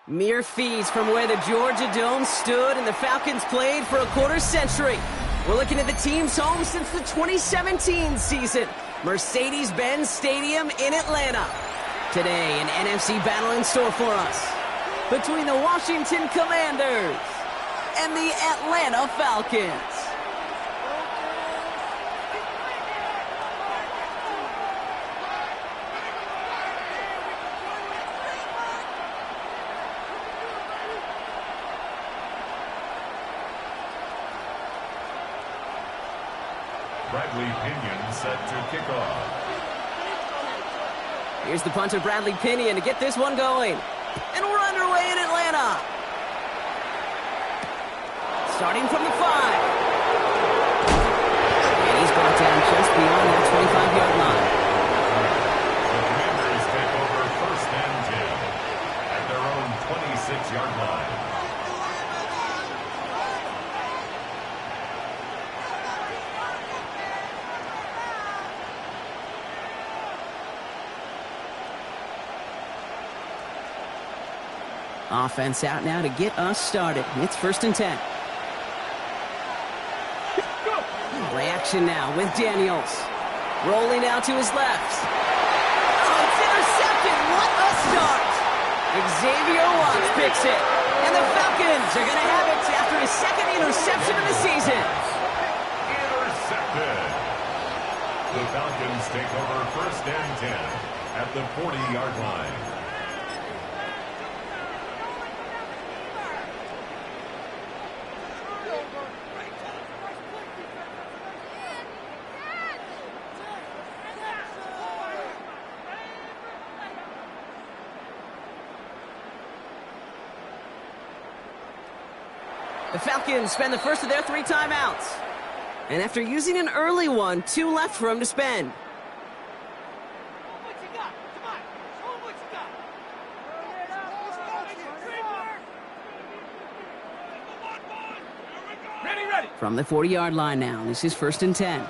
Mere feet from where the Georgia Dome stood and the Falcons played for a quarter century. We're looking at the team's home since the 2017 season, Mercedes-Benz Stadium in Atlanta. Today, an NFC battle in store for us between the Washington Commanders and the Atlanta Falcons. Bradley Pinion set to kick off. Here's the punter, Bradley Pinion, to get this one going. And we're underway in Atlanta. Starting from the 5. And he's brought down just beyond that 25-yard line. The Commanders take over 1st and 10 at their own 26-yard line. Offense out now to get us started. It's 1st and 10. Play action now with Daniels. Rolling out to his left. Oh, it's intercepted. What a start. Xavier Watts picks it. And the Falcons are going to have it after his 2nd interception of the season. Intercepted. The Falcons take over 1st and 10 at the 40-yard line. The Falcons spend the first of their 3 timeouts. And after using an early one, 2 left for them to spend. Ready. From the 40-yard line now, this is 1st and 10.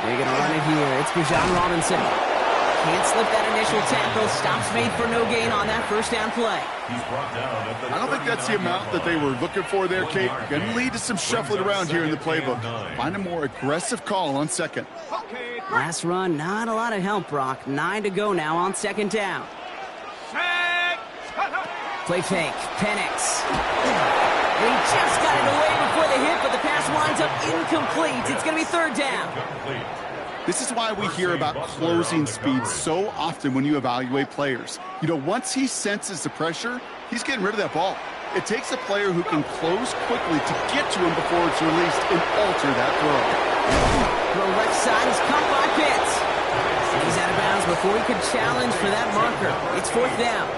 They're going to run it here. It's Bijan Robinson. Can't slip that initial tackle. Stops made for no gain on that 1st down play. He's brought down at the I don't think that's the amount that they were looking for there, Kate. Going to lead to some shuffling around here in the playbook. Find a more aggressive call on 2nd. Last run, not a lot of help, Brock. 9 to go now on 2nd down. Play fake. Penix. He just got it away before the hit, but the pass winds up incomplete. It's going to be 3rd down. This is why we hear about closing speed so often when you evaluate players. You know, once he senses the pressure, he's getting rid of that ball. It takes a player who can close quickly to get to him before it's released and alter that throw. The left side is caught by Pitts. He's out of bounds before he could challenge for that marker. It's 4th down.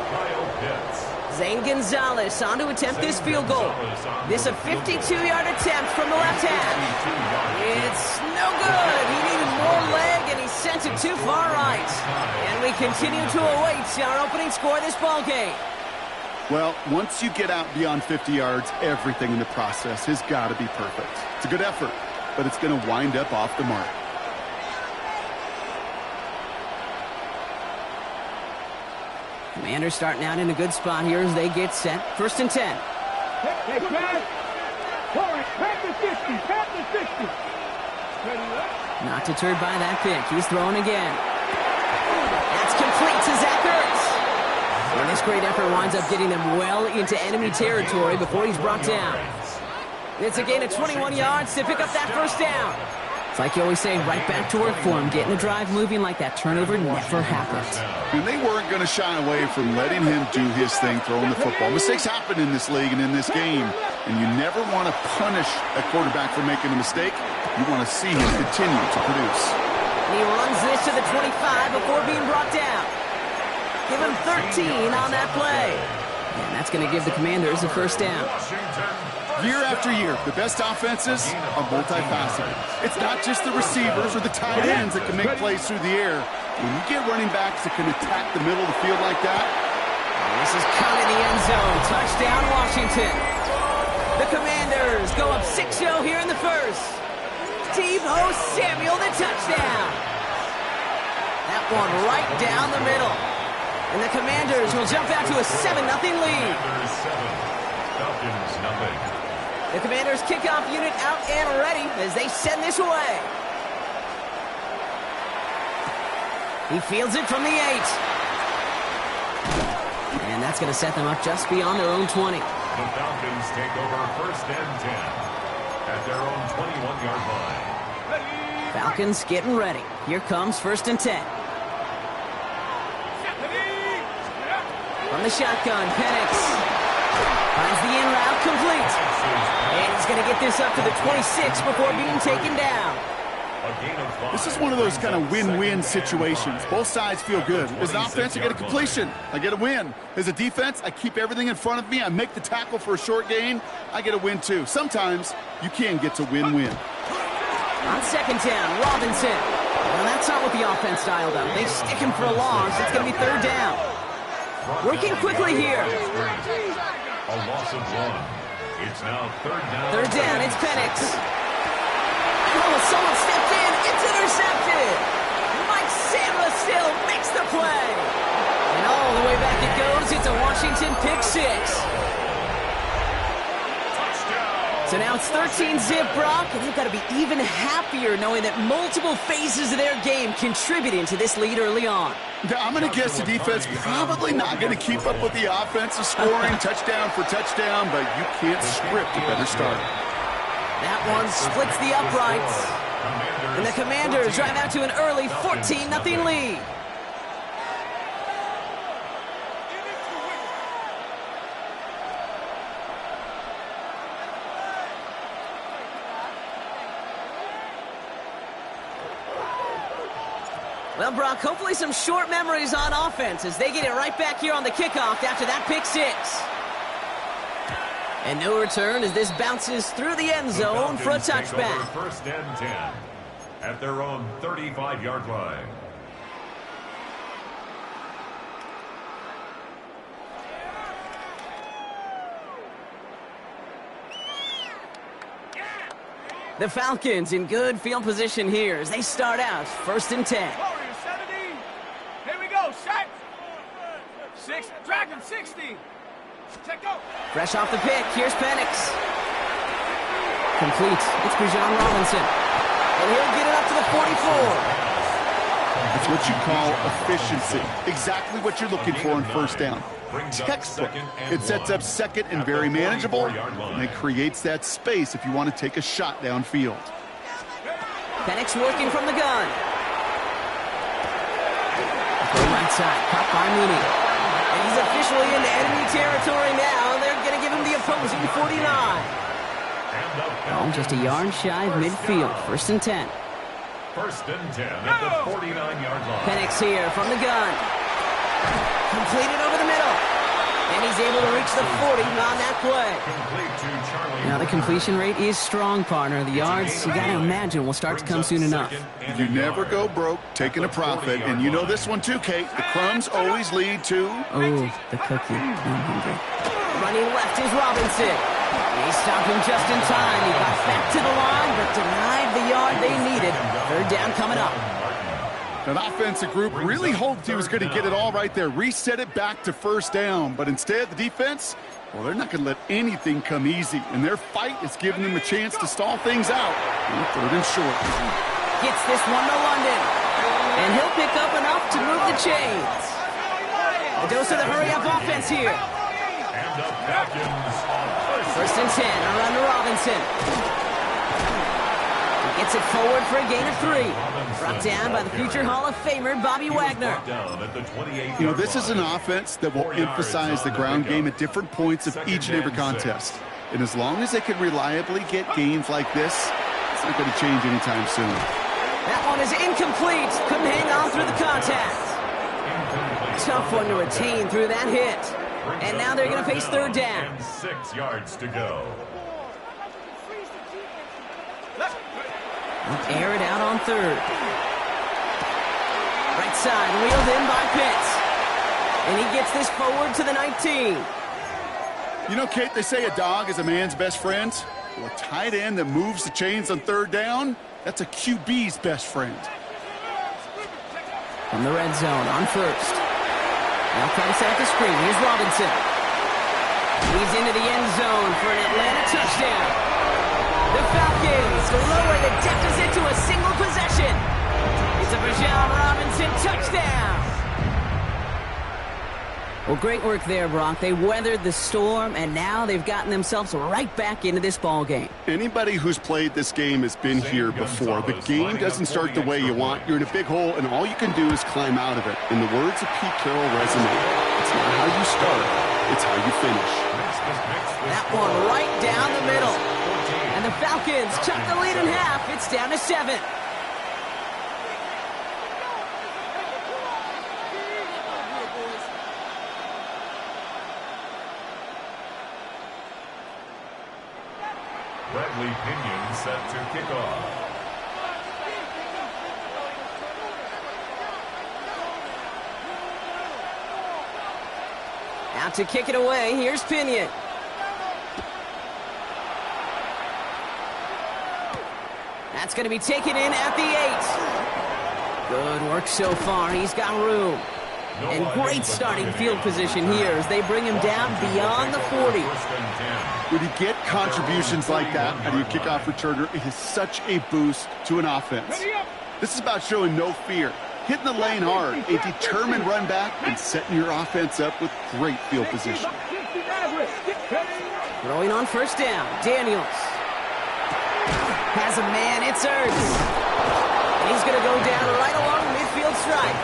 Zane Gonzalez on to attempt this field goal. This a 52-yard attempt from the left half. It's no good. He needed more leg, and he sent it too far right. And we continue to await our opening score of this ball game. Well, once you get out beyond 50 yards, everything in the process has got to be perfect. It's a good effort, but it's going to wind up off the mark. Commanders starting out in a good spot here as they get set. 1st and 10. Hey, guys. Pass the 50. Pass the 60. Not deterred by that pick. He's throwing again. That's complete to Zach Ertz. And this great effort winds up getting them well into enemy territory before he's brought down. It's a gain of 21 yards to pick up that 1st down. It's like you always say, right back to work for him. Getting the drive moving like that turnover never happened. And they weren't going to shy away from letting him do his thing throwing the football. Mistakes happen in this league and in this game, and you never want to punish a quarterback for making a mistake. You want to see him continue to produce. And he runs this to the 25 before being brought down. Give him 13 on that play. And that's going to give the Commanders a 1st down. Year after year, the best offenses are multifaceted. It's not just the receivers or the tight ends that can make plays through the air. When you get running backs that can attack the middle of the field like that. This is caught in the end zone. Touchdown, Washington. The Commanders go up 6-0 here in the 1st. Deebo Samuel, the touchdown. That one right down the middle. And the Commanders will jump out to a 7-0 lead. Falcons nothing. The Commanders kickoff unit out and ready as they send this away. He fields it from the 8. And that's going to set them up just beyond their own 20. The Falcons take over 1st and 10 at their own 21-yard line. Falcons getting ready. Here comes 1st and 10. From the shotgun, Penix finds the in route complete. And he's going to get this up to the 26 before being taken down. This is one of those kind of win-win situations. Both sides feel good. As an offense, I get a completion. I get a win. As a defense, I keep everything in front of me. I make the tackle for a short gain. I get a win, too. Sometimes you can get to win-win. On 2nd down, Robinson. Well, that's not what the offense dialed up. They stick him for a loss. It's going to be 3rd down. Working quickly here. A loss of 1. It's now 3rd down. 3rd down, it's Penix. Oh, someone stepped in. It's intercepted. Mike Sandler still makes the play. And all the way back it goes. It's a Washington pick 6. So now it's 13-zip, Brock, and they've got to be even happier knowing that multiple phases of their game contributing to this lead early on. I'm going to guess the defense probably not going to keep up with the offense of scoring touchdown for touchdown, but you can't script a better start. That one splits the uprights. And the Commanders drive out to an early 14-0 lead. Well, Brock, hopefully some short memories on offense as they get it right back here on the kickoff after that pick 6. And no return as this bounces through the end zone for a touchback. 1st and 10 at their own 35-yard line. The Falcons in good field position here as they start out 1st and 10. Here we go, set. 6, Dragon 60. Check out. Fresh off the pick, here's Penix. Complete, it's Bijan Robinson. And he'll get it up to the 44. It's what you call efficiency. Exactly what you're looking for in 1st down. Textbook. It sets up 2nd and very manageable, and it creates that space if you want to take a shot downfield. Penix working from the gun. Go right side, caught by Mooney. And he's officially into enemy territory now. They're going to give him the opposing 49. Oh, just a yard shy of midfield. 1st and 10. 1st and 10 at the 49-yard line. Penix here from the gun. Completed over the middle. And he's able to reach the 40 on that play. Complete to Charlie. Now, the completion rate is strong, partner. The yards, you got to imagine, will start to come soon enough. You never go broke taking a profit, and you know this one too, Kate. The crumbs always lead to... Oh, the cookie. I'm hungry. Running left is Robinson. They stopped him just in time. He got back to the line, but denied the yard they needed. Third down coming up. That offensive group really hoped he was going to get it all right there, reset it back to first down. But instead, the defense, well, they're not going to let anything come easy. And their fight is giving them a chance to stall things out. And third and short. Gets this one to London. And he'll pick up enough to move the chains. A dose of the hurry-up offense here. And the Falcons on First and 10, around to Robinson. He gets it forward for a gain of 3. Brought down by the future Hall of Famer, Bobby Wagner. You know, this is an offense that will emphasize the ground game at different points of each and every contest. And as long as they can reliably get gains like this, it's not going to change anytime soon. That one is incomplete. Couldn't hang on through the contact. Tough one to retain through that hit. And now they're going to face third down. And 6 yards to go. Air it out on third. Right side, wheeled in by Pitts. And he gets this forward to the 19. You know, Kate, they say a dog is a man's best friend. Well, a tight end that moves the chains on third down, that's a QB's best friend. From the red zone on first. Now trying to set up the screen. Here's Robinson. He's into the end zone for an Atlanta touchdown. The Falcons lower the deficit to a single possession. It's a Bijan Robinson touchdown. Well, great work there, Brock. They weathered the storm, and now they've gotten themselves right back into this ball game. Anybody who's played this game has been here before. The game doesn't start the way you want. You're in a big hole, and all you can do is climb out of it. In the words of Pete Carroll resume, it's not how you start, it's how you finish. That one right down the middle. And the Falcons cut the lead in half. It's down to 7. Bradley Pinion set to kick off. Out to kick it away. Here's Pinion. That's going to be taken in at the 8. Good work so far. He's got room. And great starting field position here as they bring him down beyond the 40. When you get contributions like that out of your kickoff returner, it is such a boost to an offense. This is about showing no fear, hitting the lane hard, a determined run back, and setting your offense up with great field position. Throwing on first down, Daniels. Has a man, it's Ertz. And he's going to go down right along the midfield stripe.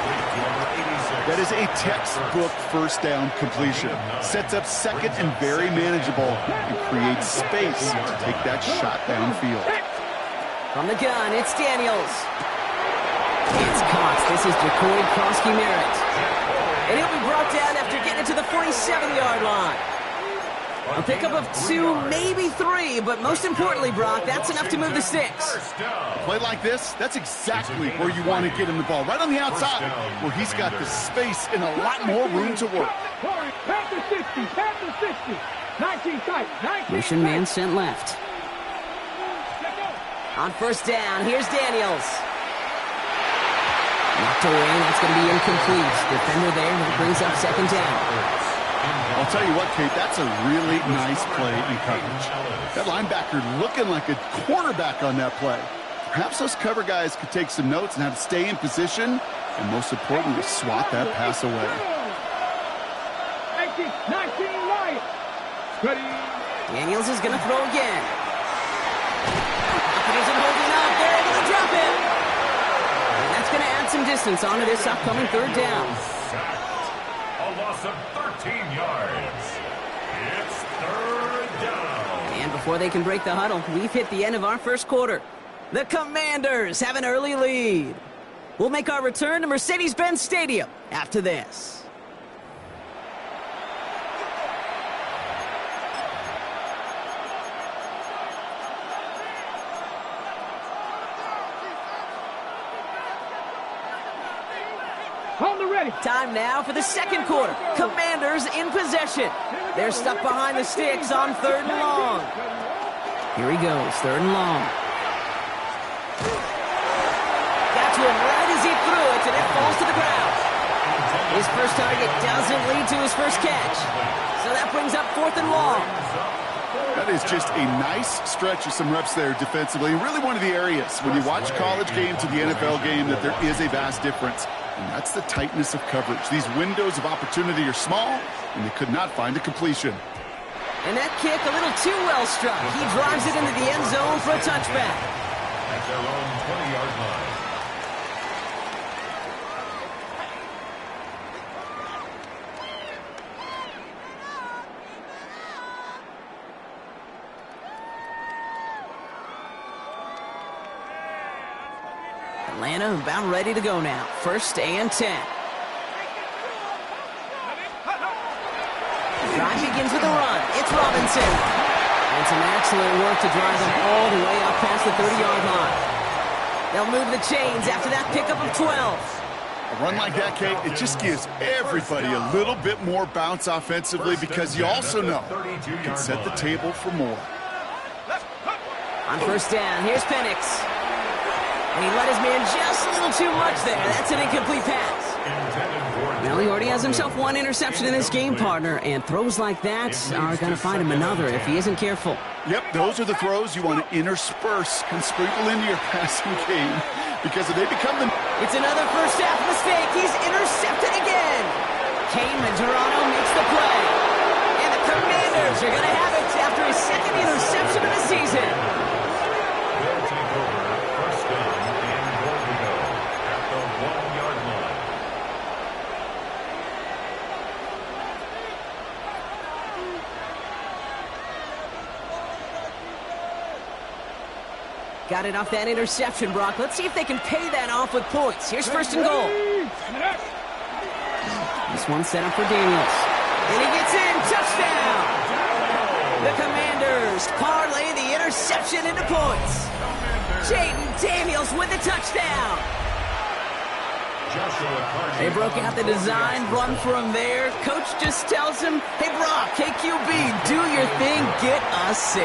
That is a textbook first down completion. Sets up second and very manageable and creates space to take that shot downfield. From the gun, it's Daniels. It's Cox. This is Jacory Krosky-Merritt. And he'll be brought down after getting to the 47-yard line. A pickup of 2, maybe 3, but most importantly, Brock, that's enough to move the 6. A play like this, that's exactly where you want to get him the ball, right on the outside, where he's got the space and a lot more room to work. Panther 60, Panther 60. 19 tight, 19. Mission man sent left. On first down, here's Daniels. Knocked away, that's going to be incomplete. Defender there, that brings up second down. I'll tell you what, Kate, that's a really nice play in coverage. That linebacker looking like a quarterback on that play. Perhaps those cover guys could take some notes on how to stay in position and, most importantly, swat that pass away. 19 right. Ready. Daniels is going to throw again. He isn't holding up. They're able to drop it. And that's going to add some distance onto this upcoming third down. A loss of 13 yards. It's third down. And before they can break the huddle, we've hit the end of our first quarter. The Commanders have an early lead. We'll make our return to Mercedes-Benz Stadium after this. On the ready. Time now for the second quarter. Commanders in possession. They're stuck behind the sticks on 3rd and long. Here he goes, 3rd and long. Got to him right as he threw it, and it falls to the ground. His first target doesn't lead to his first catch. So that brings up 4th and long. That is just a nice stretch of some reps there defensively. Really one of the areas when you watch college game to the NFL game that there is a vast difference. And that's the tightness of coverage. These windows of opportunity are small, and they could not find a completion. And that kick a little too well struck. He drives it into the end zone for a touchback. At their own 20-yard line. Atlanta about ready to go now. 1st and 10. Drive begins with a run. It's Robinson. And some excellent work to drive them all the way up past the 30-yard line. They'll move the chains after that pickup of 12. A run like that, Kate, it just gives everybody a little bit more bounce offensively because you also know you can set the table for more. On 1st down, here's Penix. And he let his man just a little too much there. That's an incomplete pass. Well, he already has himself one interception in this game, partner, and throws like that are going to find him another if he isn't careful. Yep, those are the throws you want to intersperse and sprinkle into your passing game because if they become the... It's another first half mistake. He's intercepted again. Kane Medrano makes the play. And the Commanders are going to have it after his 2nd interception of the season. They'll take over 1st down and goal to go at the 1-yard line. Got it off that interception, Brock. Let's see if they can pay that off with points. Here's 1st and goal. This one's set up for Daniels. And he gets in. Touchdown! The Commanders parlay the interception into points. Jaden Daniels with the touchdown. They broke out the design run for him there. Coach just tells him, hey, Brock, KQB, do your thing, get us 6.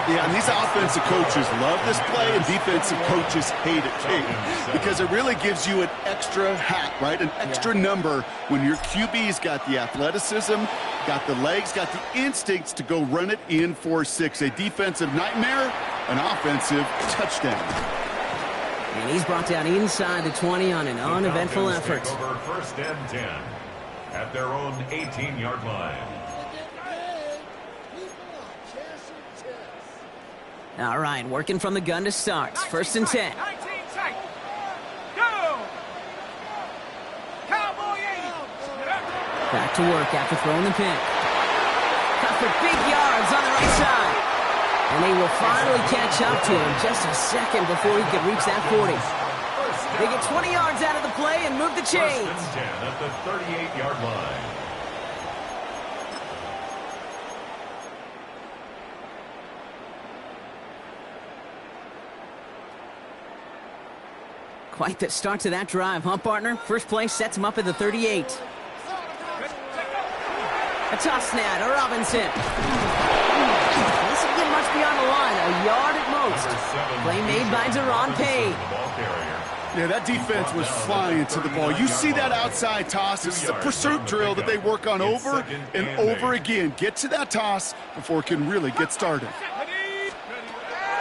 Yeah, and these offensive coaches love this play, and defensive coaches hate it, Kate, because it really gives you an extra hat, right? An extra number when your QB's got the athleticism, got the legs, got the instincts to go run it in for 6. A defensive nightmare, an offensive touchdown. And he's brought down inside the 20 on an uneventful effort. Over 1st and 10 at their own 18-yard line. All right, working from the gun to start. 1st and 10. 19 tight. Go! Cowboy 80. Back to work after throwing the pick. Cut for big yards on the right side. And they will finally catch up to him just a second before he could reach that 40. They get 20 yards out of the play and move the chains. 1st and 10 at the 38-yard line. Quite the start to that drive, huh, partner? First play sets him up at the 38. A toss now to Robinson. This will get much beyond the line, a yard at most. Play made by Deron Payne. Yeah, that defense was flying to the ball. You see that outside toss. This is a pursuit drill that they work on over and over again. Get to that toss before it can really get started.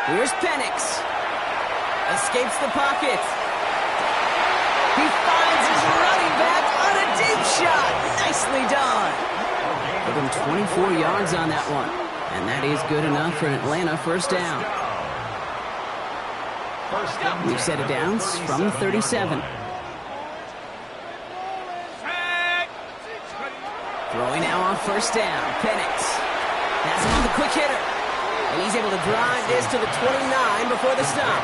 Here's Penix. Escapes the pocket. He finds his running back on a deep shot. Nicely done. Give him 24 yards on that one. And that is good enough for an Atlanta 1st down. We've set it down from 37. Throwing now on 1st down. Penix has him on the quick hitter. And he's able to drive this to the 29 before the stop.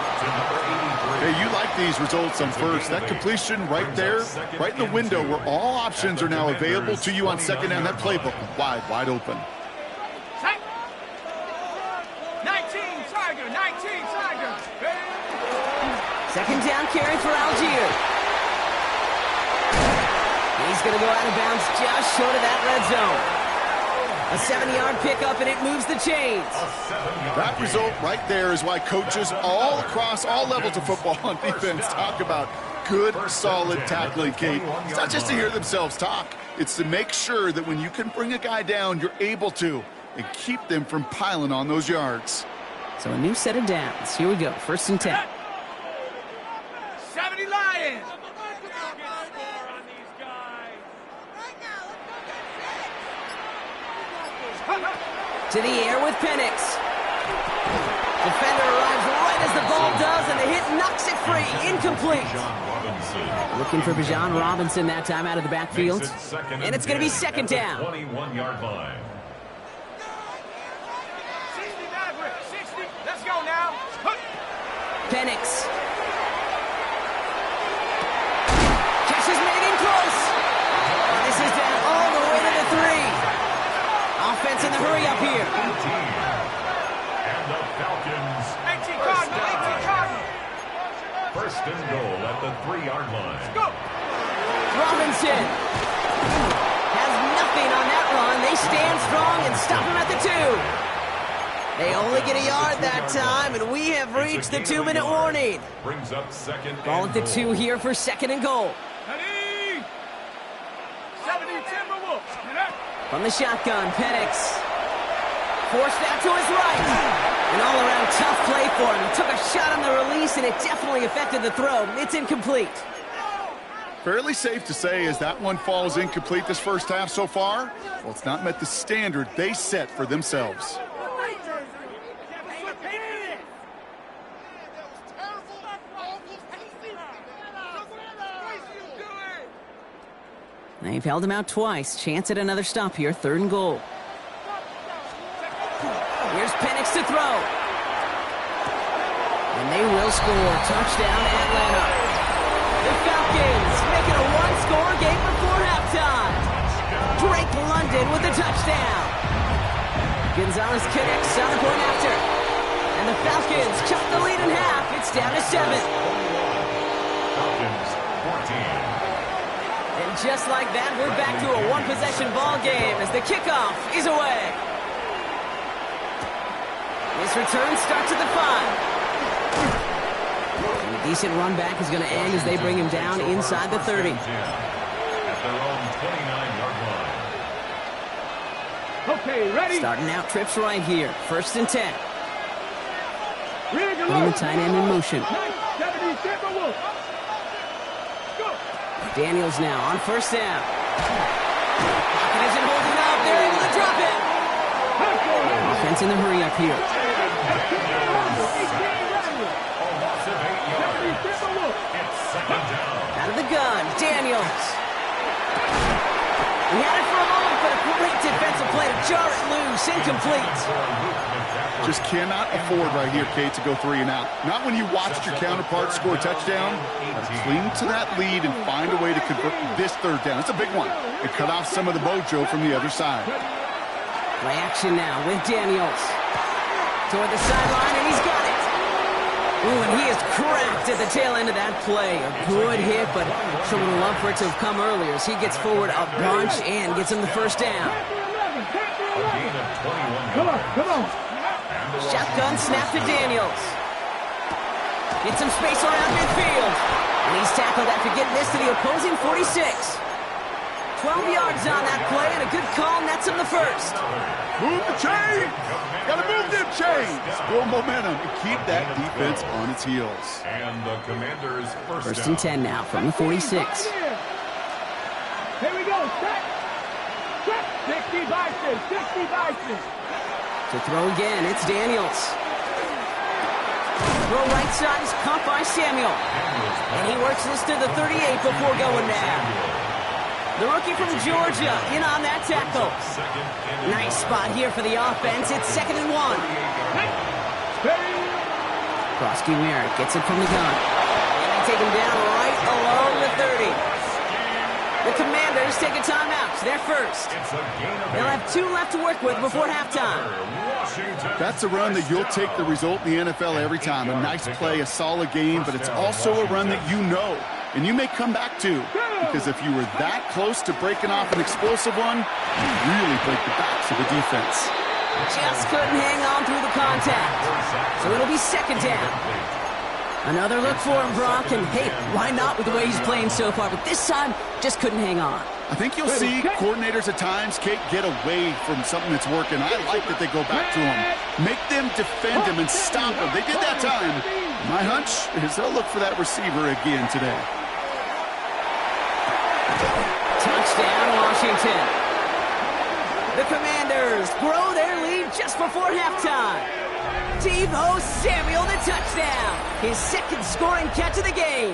Hey, you like these results on 1st. That completion right there, right in the window where all options are now available to you on 2nd down. That playbook wide open. 19 Tiger. 2nd down carry for Algier. he's going to go out of bounds just short of that red zone. A 7-yard pickup, and it moves the chains. That result right there is why coaches all across all levels of football on defense talk about good, solid tackling, Kate. It's not just to hear themselves talk. It's to make sure that when you can bring a guy down, you're able to, and keep them from piling on those yards. So a new set of downs. Here we go, 1st and 10. 70 Lions. To the air with Penix. Defender arrives right as the ball does, and the hit knocks it free. Incomplete. Looking for Bijan Robinson that time out of the backfield. And it's going to be 2nd down. 21-yard line. 60. Let's go now. Penix. Catch is made in close. And this is down all the way to the 3. Offense in the hurry up here. And the Falcons. 18 Cardinal. 1st and goal at the 3-yard line. Go. Robinson has nothing on that run. They stand strong and stop him at the 2. They only get a yard that time, and we have reached the 2-minute warning. Brings up 2nd. Ball at the 2 here for 2nd and goal. 70 Timberwolves. From the shotgun, Penix. Forced out to his right. An all-around tough play for him. He took a shot on the release, and it definitely affected the throw. It's incomplete. Fairly safe to say as that one falls incomplete this first half so far, well, it's not met the standard they set for themselves. They've held him out twice. Chance at another stop here. 3rd and goal. Here's Penix to throw. And they will score. Touchdown, Atlanta. The Falcons make it a one-score game before halftime. Drake London with the touchdown. Gonzalez connects on the point after. And the Falcons chop the lead in half. It's down to 7. Falcons 14. And just like that, we're back to a one-possession ball game as the kickoff is away. This return starts at the 5. And a decent run back is going to end as they bring him down inside the 30. At their own 29-yard line. Okay, ready? Starting out trips right here. 1st and 10. Putting the tight end in motion. 70 Timberwolves. Go. Daniels now on 1st down. Pocket isn't holding up. They're able to drop it. Offense in the hurry up here. It's 2nd down. Out of the gun, Daniels. He had it for a moment, but a great defensive play to jar it loose. Incomplete. Just cannot afford right here, Kate, to go 3 and out. Not when you watched your counterpart score a touchdown. Cling to that lead and find a way to convert this 3rd down. It's a big one. And cut off some of the mojo from the other side. Play action now with Daniels. Toward the sideline, and he's got it. Ooh, and he is cracked at the tail end of that play. A good hit, but sure would have loved for it to have come earlier as he gets forward a bunch and gets him the 1st down. A gain of 21 yards. Come on. Shotgun snap to Daniels. Get some space around midfield. And he's tackled after getting this to the opposing 46. 12 yards on that play, and a good call nets him the 1st. Move the chain! Gotta move them chains! Build momentum and keep that defense on its heels. And the Commanders' 1st and 10 now from the 46. Here we go. Set. 60 Bison. 60 Bison. To throw again, it's Daniels. Throw right side is caught by Samuel. And he works this to the 38 before going down. The rookie from Georgia in on that tackle. Nice spot here for the offense. It's 2nd and 1. Krosky Merritt gets it from the gun. And they take him down right along the 30. The Commanders take a timeout. They're first. They'll have 2 left to work with before halftime. That's a run that you'll take the result in the NFL every time. A nice play, a solid game, but it's also a run that you know, and you may come back to. because if you were that close to breaking off an explosive one, you really break the backs of the defense. Just couldn't hang on through the contact. So it'll be second down. Another look for him, Brock, and hey, why not with the way he's playing so far? But this time, just couldn't hang on. I think you'll see coordinators at times, Kate, get away from something that's working. I like that they go back to him. Make them defend him and stop him. They did that time. My hunch is they'll look for that receiver again today. Touchdown, Washington. The Commanders grow their lead just before halftime. Deebo Samuel, the touchdown. His second scoring catch of the game.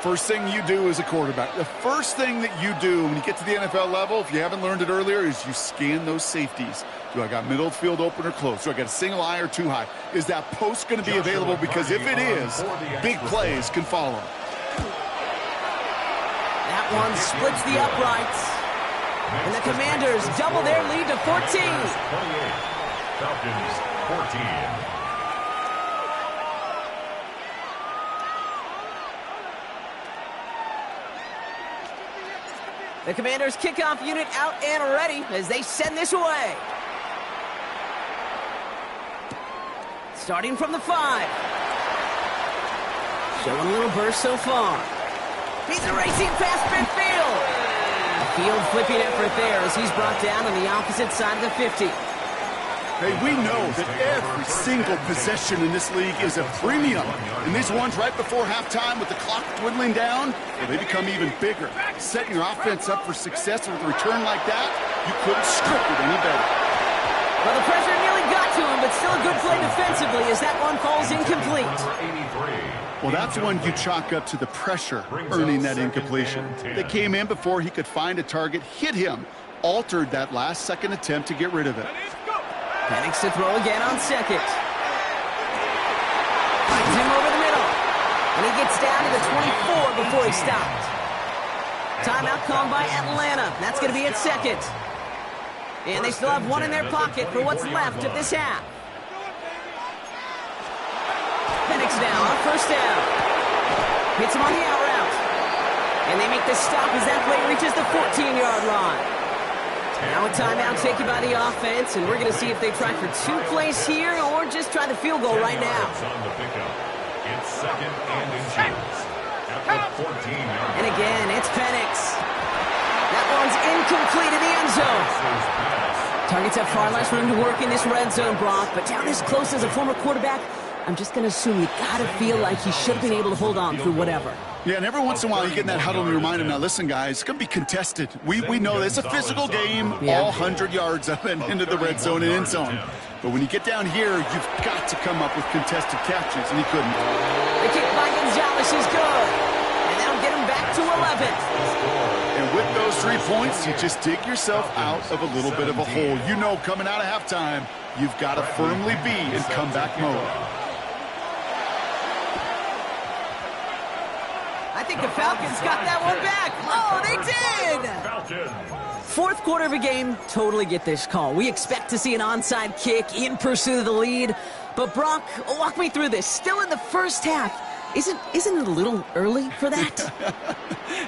First thing you do as a quarterback, the first thing that you do when you get to the NFL level, if you haven't learned it earlier, is you scan those safeties. Do I got middle field open or close? Do I got a single high or two high? Is that post going to be available? Because if it is, big plays can follow. That one splits the uprights. And the Commanders double their lead to 14. Falcons 14. The Commanders kickoff unit out and ready as they send this away. Starting from the 5. Showing a little burst so far. He's racing past midfield. A field flipping effort there as he's brought down on the opposite side of the 50. Hey, we know that every single possession in this league is a premium. And these ones right before halftime with the clock dwindling down, well, they become even bigger. Setting your offense up for success with a return like that, you couldn't script it any better. Well, the pressure nearly got to him, but still a good play defensively as that one falls incomplete. Well, that's when you chalk up to the pressure earning that incompletion. They came in before he could find a target, hit him, altered that last-second attempt to get rid of it. Penix to throw again on second. Finds him over the middle. And he gets down to the 24 before he stopped. Timeout called by Atlanta. That's going to be at second. And they still have one in their pocket for what's left of this half. Penix now on first down. Hits him on the out route. And they make the stop as that play reaches the 14-yard line. Now a timeout taken by the offense, and we're going to see if they try for 2 plays here or just try the field goal right now. It's second and inches at the 14-yard. And again, it's Penix. That one's incomplete in the end zone. Targets have far less room to work in this red zone, Brock, but down this close as a former quarterback, I'm just going to assume you got to feel like he should have been able to hold on through whatever. Yeah, and every once in a while you get in that huddle and you remind him, now listen, guys, it's going to be contested. We know it's a physical game, all 100 yards up and into the red zone and end zone. But when you get down here, you've got to come up with contested catches, and he couldn't. The kick by Gonzalez is good, and that'll get him back to 11. And with those 3 points, you just dig yourself out of a little bit of a hole. You know, coming out of halftime, you've got to firmly be in comeback mode. I think the Falcons got that one back. Oh, they did! Fourth quarter of a game, totally get this call. We expect to see an onside kick in pursuit of the lead. But Brock, walk me through this. Still in the first half. Isn't it a little early for that?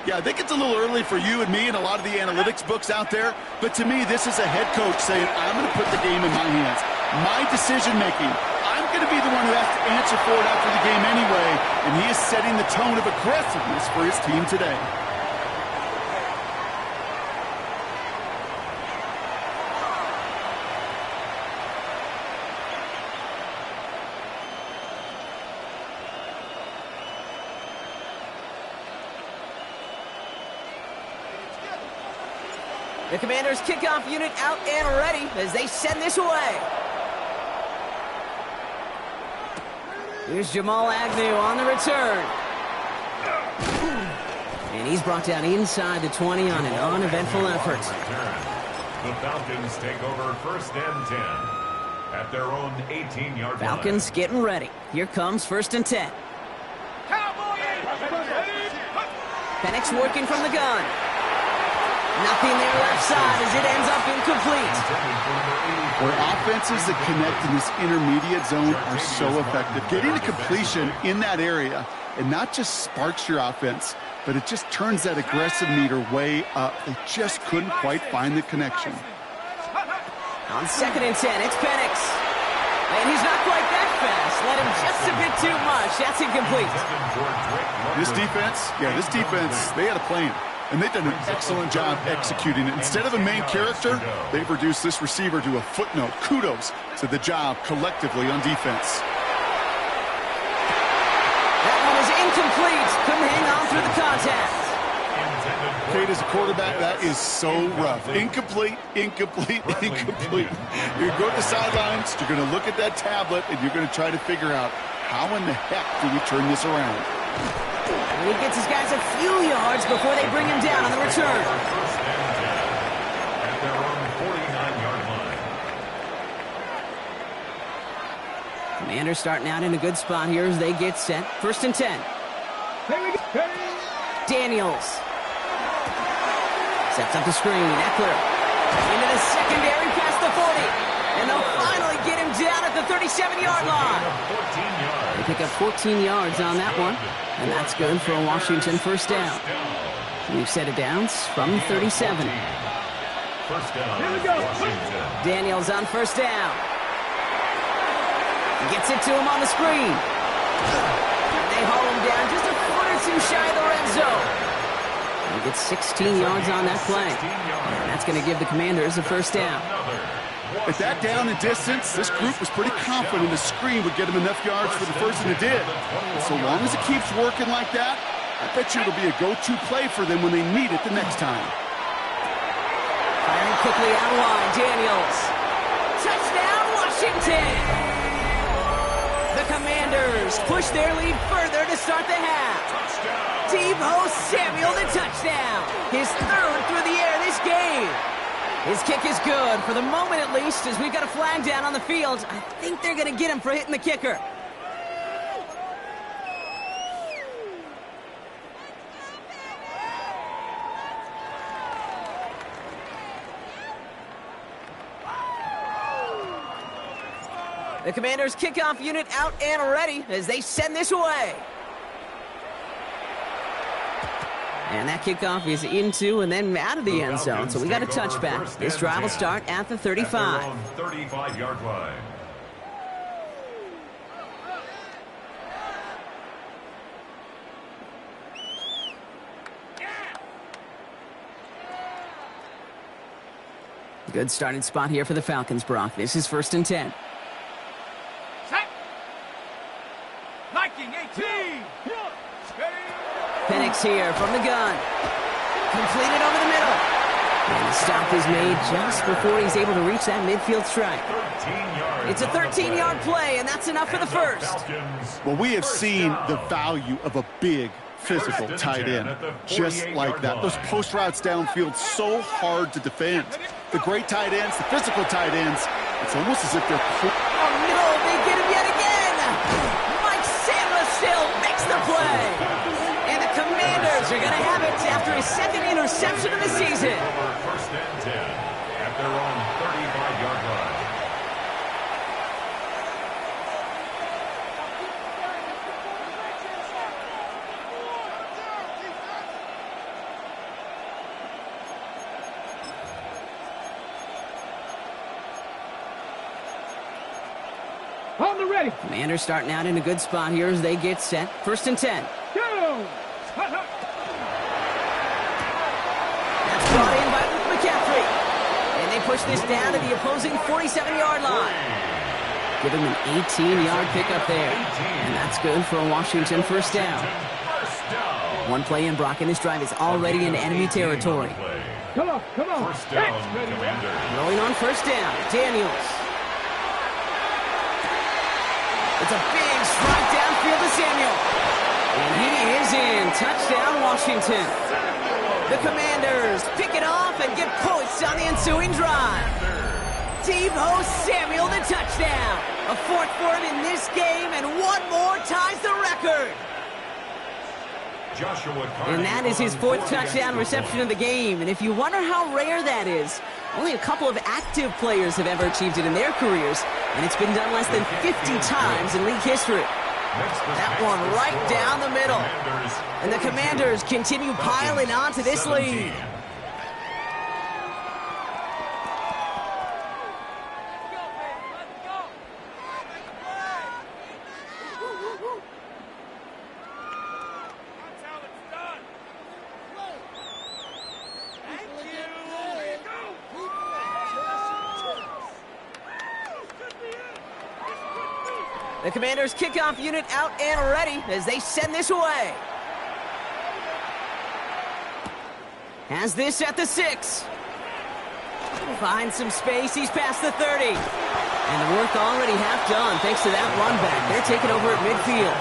Yeah, I think it's a little early for you and me and a lot of the analytics books out there. But to me, this is a head coach saying, I'm going to put the game in my hands. My decision-making. I'm going to be the one who has to answer for it after the game anyway. And he is setting the tone of aggressiveness for his team today. The Commanders' kickoff unit out and ready as they send this away. Here's Jamal Agnew on the return. And he's brought down inside the 20 on an uneventful effort. The Falcons take over first and 10 at their own 18-yard line. Falcons getting ready. Here comes first and 10. Penix working from the gun. Nothing there left side as it ends up incomplete. Where offenses that connect in this intermediate zone are so effective. Getting a completion in that area, It not just sparks your offense, but it just turns that aggressive meter way up. They just couldn't quite find the connection. On 2nd and 10, it's Penix. And he's not quite that fast. Let him just a bit too much. That's incomplete. This defense, they had a plan. And they've done an excellent job executing it. Instead of a main character, they've reduced this receiver to a footnote. Kudos to the job collectively on defense. That one is incomplete. Couldn't hang on through the contact. Kate, as a quarterback, that is so rough. Incomplete. You're going to go to the sidelines, you're going to look at that tablet, and you're going to try to figure out how in the heck do we turn this around. And he gets his guys a few yards before they bring him down on the return. At their own 49-yard line. Commanders starting out in a good spot here as they get set. 1st and 10. Daniels. Sets up the screen. Eckler. Into the secondary past the 40. And they'll finally get him down at the 37-yard line. They pick up 14 yards on that one. And that's good for a Washington 1st down. We've set it down from 37. 1st down, Washington. Daniels on 1st down. Gets it to him on the screen. They haul him down just a foot or two shy of the red zone. He gets 16 yards on that play. And that's going to give the Commanders a 1st down. At that down and distance, this group was pretty confident the screen would get them enough yards for the 1st, and it did. And so long as it keeps working like that, I bet you it'll be a go-to play for them when they need it the next time. Firing quickly out wide, Daniels. Touchdown, Washington! The Commanders push their lead further to start the half. Deebo Samuel, the touchdown. His 3rd through the air this game. His kick is good, for the moment at least, as we've got a flag down on the field. I think they're going to get him for hitting the kicker. The Commanders' kickoff unit out and ready as they send this away. And that kickoff is into and then out of the end zone. So we got a touchback. This drive will start at the 35. 35-yard line. Good starting spot here for the Falcons, Brock. This is 1st and 10. Penix here from the gun. Completed over the middle. And the stop is made just before he's able to reach that midfield strike. It's a 13-yard play, and that's enough for the 1st. Well, we have seen the value of a big, physical tight end. Just like that. Those post routes downfield, so hard to defend. The great tight ends, the physical tight ends, it's almost as if they're... Oh, no, they get him yet again. Mike Samuel makes the play. And the Commanders are going to have it after his 2nd interception of the season. 1st and 10 at their own 35-yard line. On the ready. Commanders starting out in a good spot here as they get set. 1st and 10. Go! That's brought in by Luke McCaffrey. And they push this down to the opposing 47-yard line. Give him an 18-yard pickup there. And that's good for a Washington 1st down. One play in, Brock, and this drive is already into enemy territory. Come on. 1st down, Commanders. Rolling on 1st down, Daniels. It's a big strike downfield to Samuel. And he is in. Touchdown, Washington. The Commanders pick it off and get points on the ensuing drive. Deebo Samuel, the touchdown. A 4th for him in this game, and one more ties the record. And that is his 4th touchdown reception of the game. And if you wonder how rare that is, only a couple of active players have ever achieved it in their careers, and it's been done less than 50 times in league history. That one right down the middle. And the Commanders continue piling on to this lead. The Commanders' kickoff unit out and ready as they send this away. Has this at the 6. Finds some space. He's past the 30. And the work already half done thanks to that run back. They're taking over at midfield.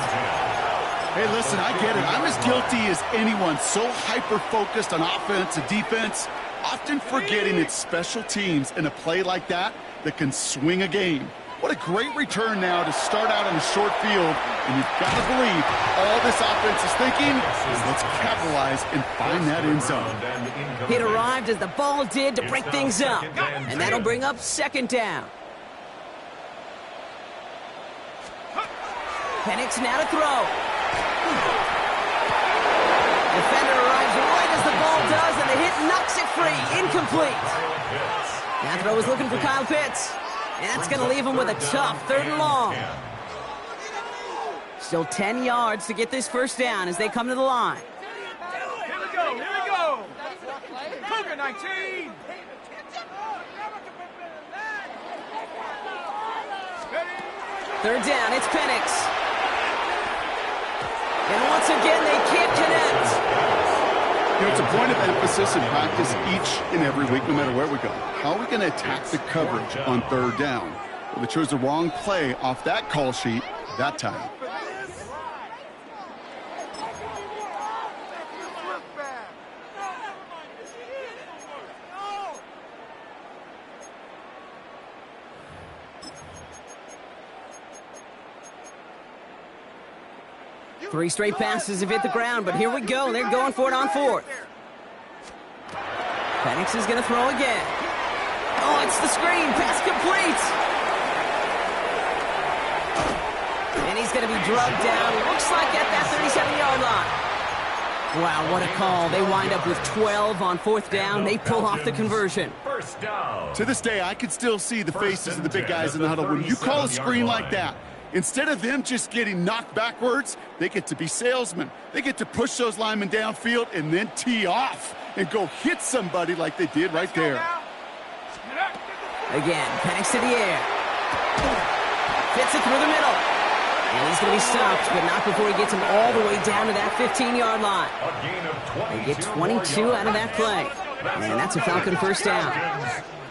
Hey, listen, I get it. I'm as guilty as anyone. So hyper-focused on offense and defense, often forgetting it's special teams in a play like that can swing a game. What a great return now to start out on a short field. And you've got to believe all this offense is thinking is let's capitalize and find that end zone. It arrived as the ball did to break things up. And that'll bring up second down. Penix now to throw. Defender arrives right as the ball does, and the hit knocks it free. Incomplete. That throw was looking for Kyle Pitts. And that's going to leave him with a tough 3rd and long. Still 10 yards to get this first down as they come to the line. Here we go, here we go. Cougar 19. Third down, it's Penix. And once again, they can't connect. You know, it's a point of emphasis in practice each and every week, no matter where we go. How are we going to attack the coverage on 3rd down? Well, they chose the wrong play off that call sheet that time. Three straight passes have hit the ground, but here we go. They're going for it on 4th. Penix is going to throw again. Oh, it's the screen. Pass complete. And he's going to be drugged down. Looks like at that 37-yard line. Wow, what a call. They wind up with 12 on 4th down. They pull off the conversion. First down. To this day, I can still see the faces of the big guys in the huddle. When you call a screen like that, instead of them just getting knocked backwards, they get to be salesmen. They get to push those linemen downfield and then tee off and go hit somebody like they did right there. Again, Penix to the air. Fits it through the middle. And he's going to be stopped, but not before he gets him all the way down to that 15-yard line. They get 22 out of that play. And that's a Falcon first down.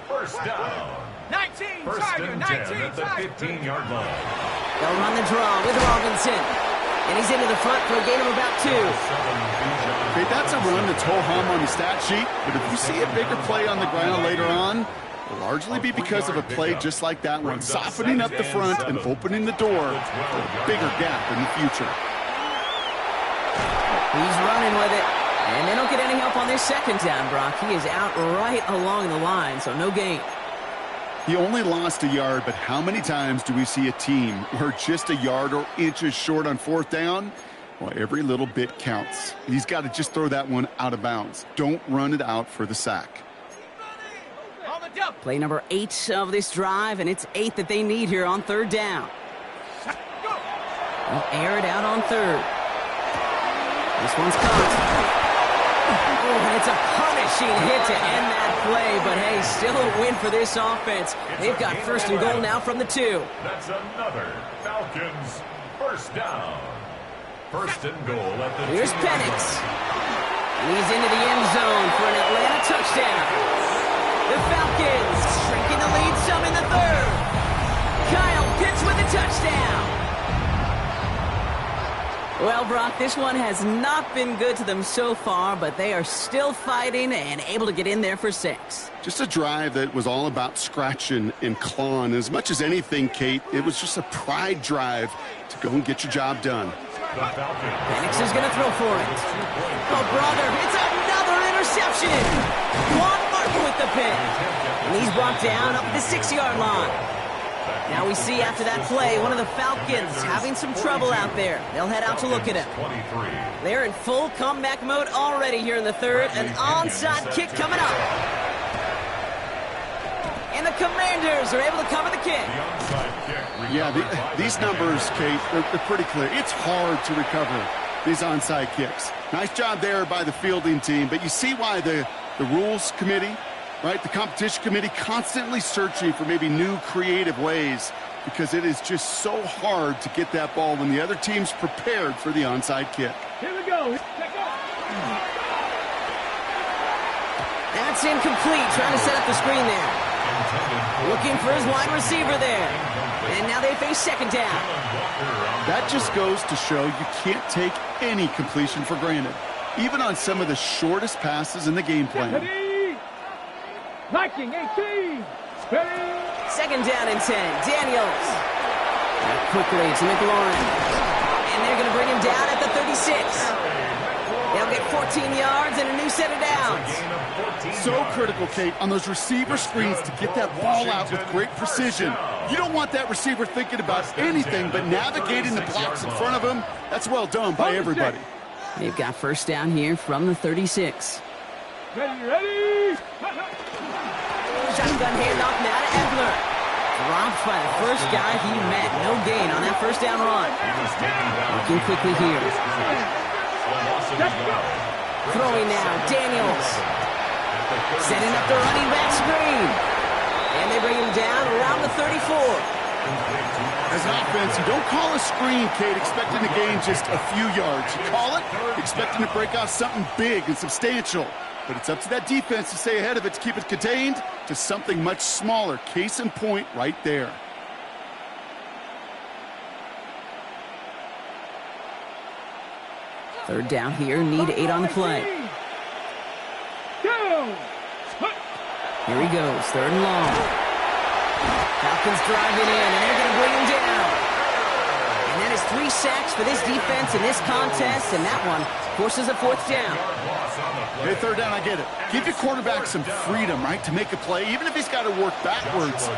First down. 19, First and 10 19, at the 15-yard line. They'll run the draw with Robinson. And he's into the front for a gain of about 2. Okay, that's a run that's ho-hum on the stat sheet, but if you see a bigger play on the ground later on, it'll largely be because of a play just like that one, softening up the front and opening the door for a bigger gap in the future. He's running with it. And they don't get any help on this second down, Brock. He is out right along the line, so no gain. He only lost a yard, but how many times do we see a team where just a yard or inches short on 4th down? Well, every little bit counts. He's got to just throw that one out of bounds. Don't run it out for the sack. Play number 8 of this drive, and it's 8 that they need here on 3rd down. They'll air it out on 3rd. This one's caught. Oh, and it's a punishing hit to end that play, but hey, still a win for this offense. They've got 1st and goal now from the 2. That's another Falcons first down. 1st and goal at the 2. Here's Penix. And he's into the end zone for an Atlanta touchdown. The Falcons shrinking the lead some in the 3rd. Kyle Pitts with a touchdown. Well, Brock, this one has not been good to them so far, but they are still fighting and able to get in there for 6. Just a drive that was all about scratching and clawing. As much as anything, Kate, it was just a pride drive to go and get your job done. Penix is going to throw for it. Oh, brother, it's another interception. Juan Martin with the pick. And he's brought down up the 6-yard line. Now we see after that play, one of the Falcons having some trouble out there. They'll head out to look at him. They're in full comeback mode already here in the third. An onside kick coming up. And the Commanders are able to cover the kick. Yeah, these numbers, Kate, they're pretty clear. It's hard to recover these onside kicks. Nice job there by the fielding team, but you see why the rules committee, right, the competition committee, constantly searching for maybe new creative ways, because it is just so hard to get that ball when the other team's prepared for the onside kick. Here we go. That's incomplete, trying to set up the screen there. Looking for his wide receiver there. And now they face second down. That just goes to show you can't take any completion for granted, even on some of the shortest passes in the game plan. Viking 18. Second down and 10. Daniels. Quickly to McLaurin. And they're going to bring him down at the 36. They'll get 14 yards and a new set of downs. So critical, Kate, on those receiver screens to get that ball out with great precision. You don't want that receiver thinking about anything but navigating the blocks in front of him. That's well done by everybody. They've got first down here from the 36. Ready? Shotgun handoff now to Ekeler. Dropped by the first guy he met. No gain on that first down run. Looking quickly here. Throwing now, Daniels. Setting up the running back screen. And they bring him down around the 34. As an offense, you don't call a screen, Kate, expecting to gain just a few yards. You call it expecting to break off something big and substantial. But it's up to that defense to stay ahead of it, to keep it contained to something much smaller. Case in point right there. Third down here, need 8 on the play. Here he goes, third and long. Falcons driving in, and they're going to bring him down. And that is 3 sacks for this defense in this contest, and that one forces a fourth down. Hey, third down, I get it. Give your quarterback some freedom, right, to make a play, even if he's got to work backwards.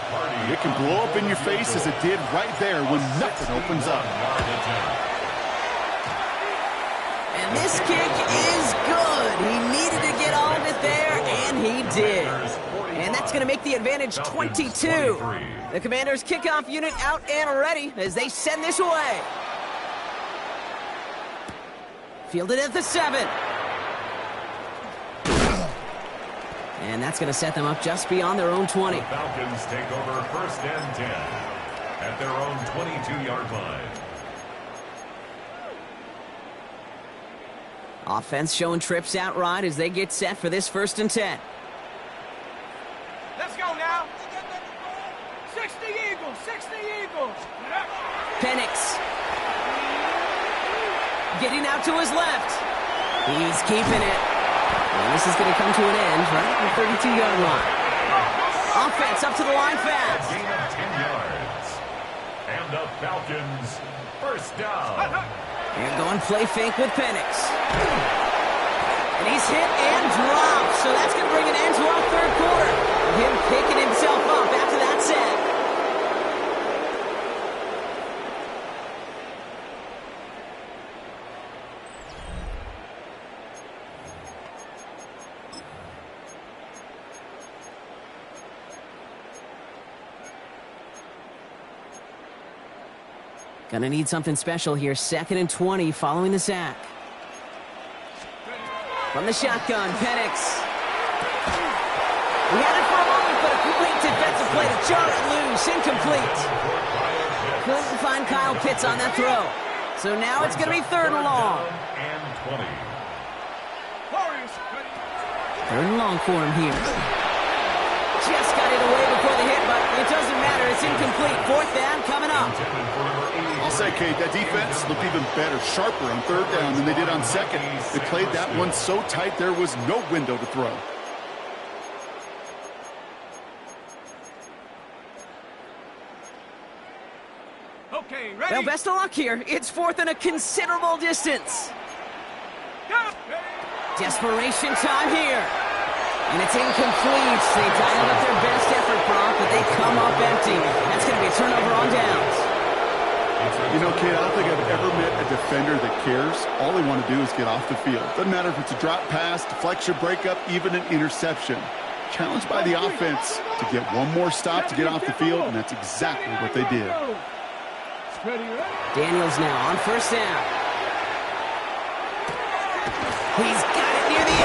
It can blow up in your face as it did right there when nothing opens up. And this kick is good. He needed to get all of it there, and he did. And that's going to make the advantage 22. The Commanders' kickoff unit out and ready as they send this away. Fielded at the 7. And that's going to set them up just beyond their own 20. The Falcons take over first and 10 at their own 22-yard line. Offense showing trips outright as they get set for this first and 10. Let's go now. 60 Eagles, 60 Eagles. Penix. Getting out to his left. He's keeping it. And this is going to come to an end right at the 32-yard line. Offense up to the line fast. Gain of 10 yards. And the Falcons first down. They're going play fake with Penix. And he's hit and dropped. So that's going to bring an end to our third quarter. Him picking himself up after that set. Gonna need something special here. 2nd and 20 following the sack. From the shotgun, Penix. He had it for a moment, but a complete defensive play to jar it loose. Incomplete. Couldn't find Kyle Pitts on that throw. So now it's gonna be 3rd and long. And 20. 3rd and long for him here. Just got it away before the hit, but it doesn't matter. It's incomplete. 4th down coming up. I'll say, Kate, that defense looked even better, sharper on 3rd down than they did on 2nd. They played that one so tight there was no window to throw. Okay, ready? Well, best of luck here. It's 4th and a considerable distance. Go. Desperation time here. And it's incomplete. They dialed up their best effort, Brock, but they come up empty. That's going to be a turnover on downs. You know, kid, I don't think I've ever met a defender that cares. All they want to do is get off the field. Doesn't matter if it's a drop pass, deflection, breakup, even an interception. Challenged by the offense to get one more stop to get off the field, and that's exactly what they did. Daniels now on first down. He's got it near the 8.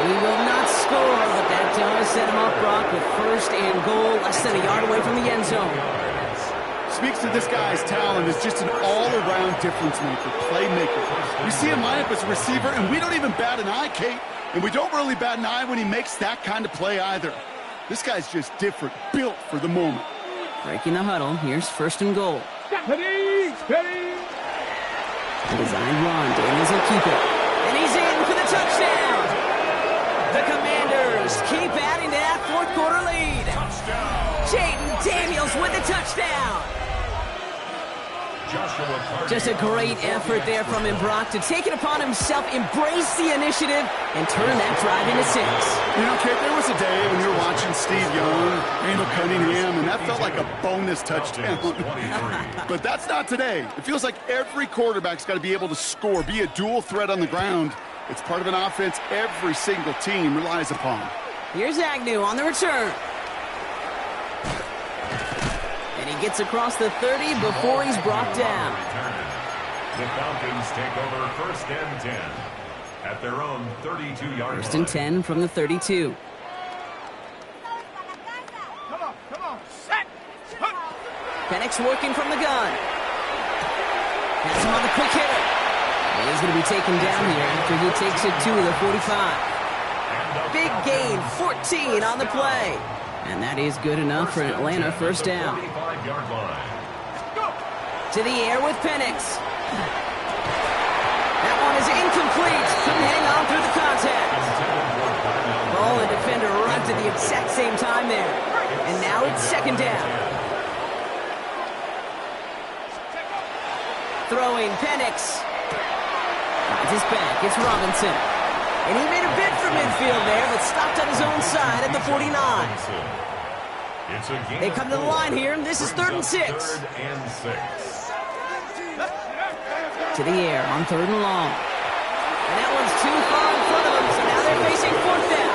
He will not score, but that does set him up, Brock, with first and goal, less than a yard away from the end zone. Speaks to this guy's talent as just an all-around difference maker, playmaker. We see him line up as a receiver, and we don't even bat an eye, Kate. And we don't really bat an eye when he makes that kind of play either. This guy's just different, built for the moment. Breaking the huddle, here's first and goal. Steady. Design run, Daniels will keep it. And he's in for the touchdown. The Commanders keep adding to that fourth quarter lead. Jayden Daniels with the touchdown. Just a great effort there from him, Brock, to take it upon himself, embrace the initiative, and turn that drive into 6. You know, Kate, there was a day when you were watching Steve Young, Randall Cunningham, and that felt like a bonus touchdown. But that's not today. It feels like every quarterback's got to be able to score, be a dual threat on the ground. It's part of an offense every single team relies upon. Here's Agnew on the return. And he gets across the 30 before he's brought down. The Falcons take over first and 10 at their own 32-yard line. First and 10 from the 32. Come on, set. Penix working from the gun. Has him on the quick hitter. And he's going to be taken down here after he takes it to the 45. Big gain, 14 on the play. And that is good enough for an Atlanta first down. To the air with Penix. That one is incomplete. Couldn't hang on through the contact. Ball and defender arrived at the exact same time there. And now it's second down. Throwing Penix. Finds his back. It's Robinson. And he made a bid for midfield there, but stopped on his own side at the 49. They come to the line here, and this is 3rd and 6. To the air on 3rd and long. And that one's too far in front of them, so now they're facing 4th down.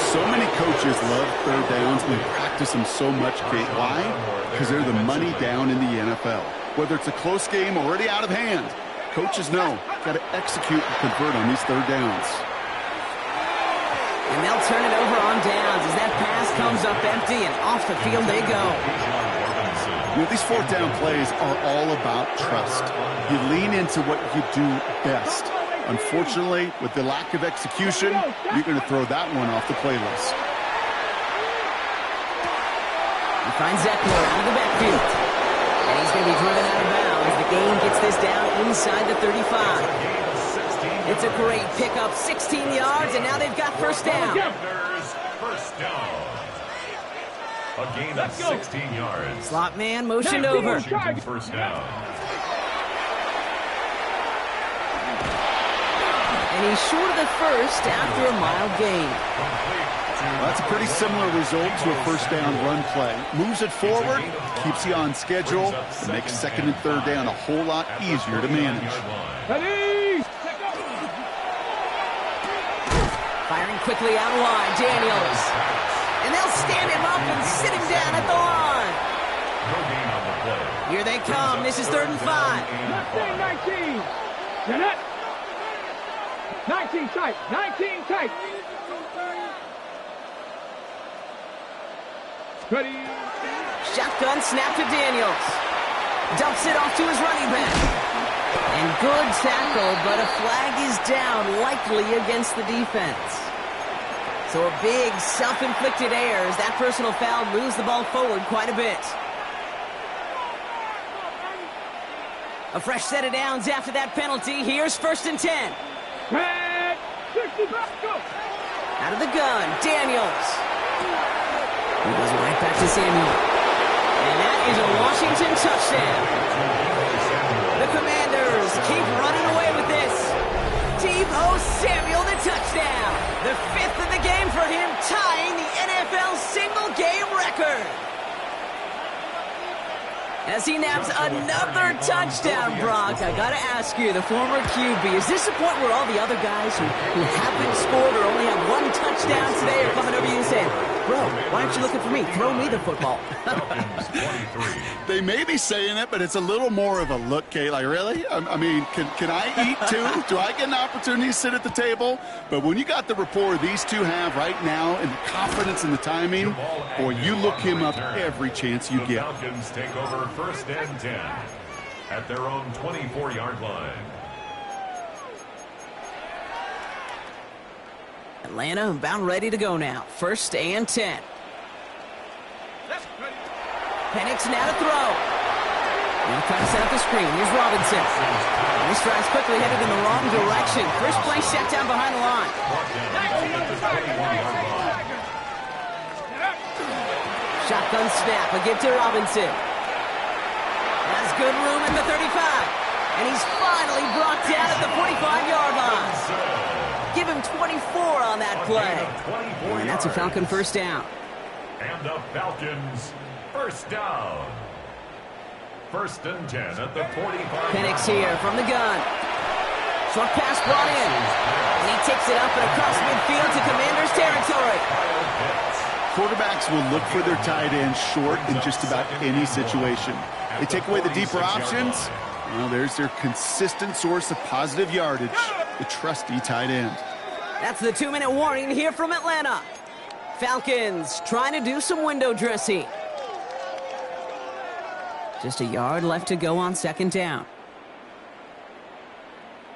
So many coaches love 3rd downs and they practice them so much, Kate. Why? Because they're the money down in the NFL. Whether it's a close game already out of hand, coaches know, got to execute and convert on these 3rd downs. And they'll turn it over on downs as that pass comes up empty and off the field they go. You know, these 4th down plays are all about trust. You lean into what you do best. Unfortunately, with the lack of execution, you're going to throw that one off the playlist. He finds Eckler out of the backfield. And he's going to be driven out of bounds. The gain gets this down inside the 35. It's a great pickup, 16 yards, and now they've got first down. First down. A gain of 16 yards. Slot man motioned over. Washington first down. And he's short of the first after a mild gain. Well, that's a pretty similar result to a first down run play. Moves it forward, keeps you on schedule, and makes 2nd and 3rd down a whole lot easier to manage. Ready. Firing quickly out wide, Daniels. And they'll stand him up and sit him down at the line. No gain on the play. Here they come. This is 3rd and 5. 19. Get it. 19 tight. 19 tight. Ready. Shotgun snap to Daniels. Dumps it off to his running back. And good tackle, but a flag is down, likely against the defense. So a big self-inflicted error as that personal foul moves the ball forward quite a bit. A fresh set of downs after that penalty. Here's 1st and 10. Red. 65. Go. Out of the gun, Daniels. He goes right back to Samuel. And that is a Washington touchdown. The Commanders keep running away with this. Deebo Samuel, the touchdown. The 5th As he naps another touchdown, Brock. I gotta ask you, the former QB, is this a point where all the other guys who haven't scored or only have one touchdown today are coming over you and saying, bro, why aren't you looking for me? Throw me the football. They may be saying it, but it's a little more of a look, Kate. Like, really? I mean, can I eat too? Do I get an opportunity to sit at the table? But when you got the rapport these two have right now and the confidence and the timing, boy, you look him up every chance you get. The Falcons take over 1st and 10 at their own 24-yard line. Atlanta about ready to go now. 1st and 10. Penix now to throw. Now trying to set up the screen. Here's Robinson. This drive's quickly headed in the wrong direction. First play set down behind the line. Shotgun snap. A give to Robinson. Has good room at the 35. And he's finally brought down at the 45-yard line. Give him 24 on that play. And that's a Falcon first down. And the Falcons first down. 1st and 10 at the 45. Penix here from the gun. Short pass brought in. And he takes it up and across midfield to Commanders territory. Quarterbacks will look for their tight end short in just about any situation. They take away the deeper options. Well, there's their consistent source of positive yardage, the trusty tight end. That's the 2-minute warning here from Atlanta. Falcons trying to do some window dressing. Just a yard left to go on 2nd down.